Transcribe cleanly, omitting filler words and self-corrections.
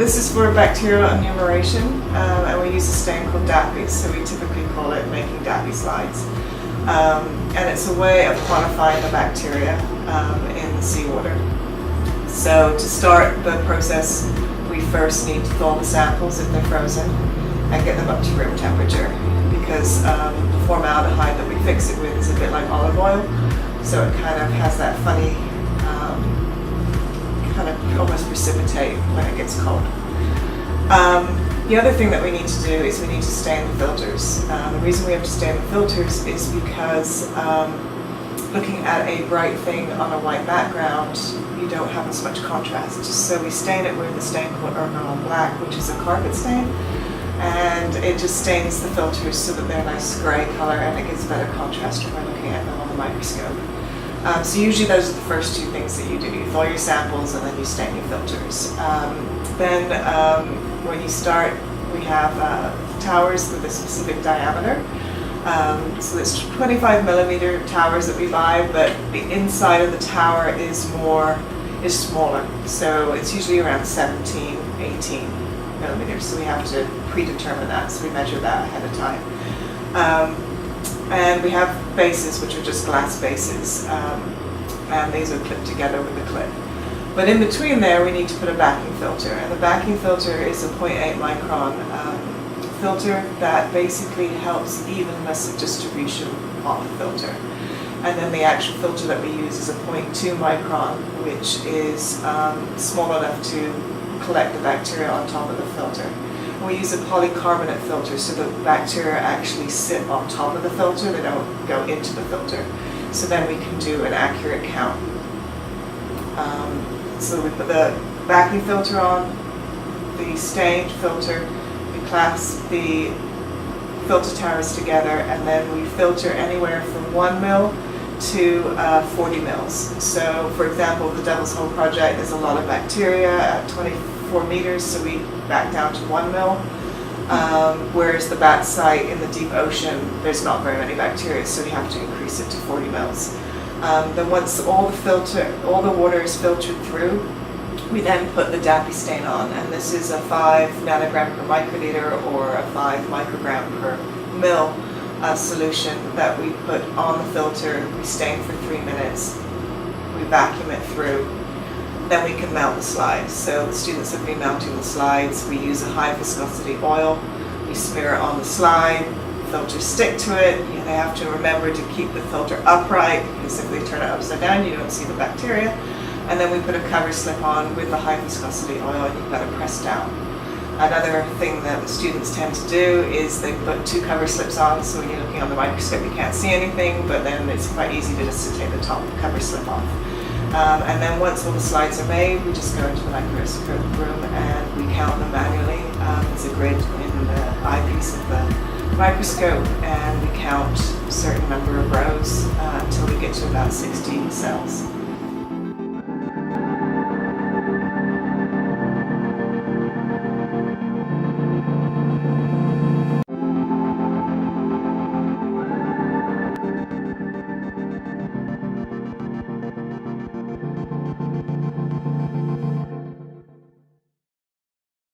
This is for bacterial enumeration, and we use a stain called DAPI, so we typically call it making DAPI slides. And it's a way of quantifying the bacteria in the seawater. So to start the process, we first need to thaw the samples if they're frozen and get them up to room temperature, because the formaldehyde that we fix it with is a bit like olive oil, so it kind of has that funny kind of almost precipitate when it gets cold. The other thing that we need to do is we need to stain the filters. The reason we have to stain the filters is because looking at a bright thing on a white background, you don't have as much contrast. So we stain it with a stain called Ergon Black, which is a carpet stain, and it just stains the filters so that they're a nice grey colour, and it gives better contrast when we're looking at them on the microscope. So usually those are the first two things that you do. You thaw your samples and then you stain your filters. When you start, we have towers with a specific diameter. So it's 25 millimeter towers that we buy, but the inside of the tower is smaller. So it's usually around 17, 18 millimeters. So we have to predetermine that. So we measure that ahead of time. And we have bases, which are just glass bases, and these are clipped together with a clip. But in between there, we need to put a backing filter, and the backing filter is a 0.8 micron filter that basically helps evenness of distribution on the filter. And then the actual filter that we use is a 0.2 micron, which is small enough to collect the bacteria on top of the filter. We use a polycarbonate filter so the bacteria actually sit on top of the filter, they don't go into the filter. So then we can do an accurate count. So we put the backing filter on, the stained filter, we clasp the filter towers together, and then we filter anywhere from 1 mil to 40 mils. So for example, the Devil's Hole project, there's a lot of bacteria at 24 meters, so we back down to 1 mil. Whereas the bat site in the deep ocean, there's not very many bacteria, so we have to increase it to 40 mils. Then once all the water is filtered through, we then put the DAPI stain on, and this is a 5 nanogram per microliter or a 5 microgram per mil solution that we put on the filter. We stain for 3 minutes, we vacuum it through, then we can mount the slides. So the students have been mounting the slides. We use a high viscosity oil, we smear it on the slide, filters stick to it. They have to remember to keep the filter upright, because if they turn it upside down you don't see the bacteria. And then we put a cover slip on with the high viscosity oil, and you've got to press down. Another thing that the students tend to do is they put 2 cover slips on, so when you're looking on the microscope you can't see anything, but then it's quite easy to just take the top cover slip off. And then once all the slides are made, we just go into the microscope room and we count them manually. There's a grid in the eyepiece of the microscope, and we count a certain number of rows until we get to about 60 cells.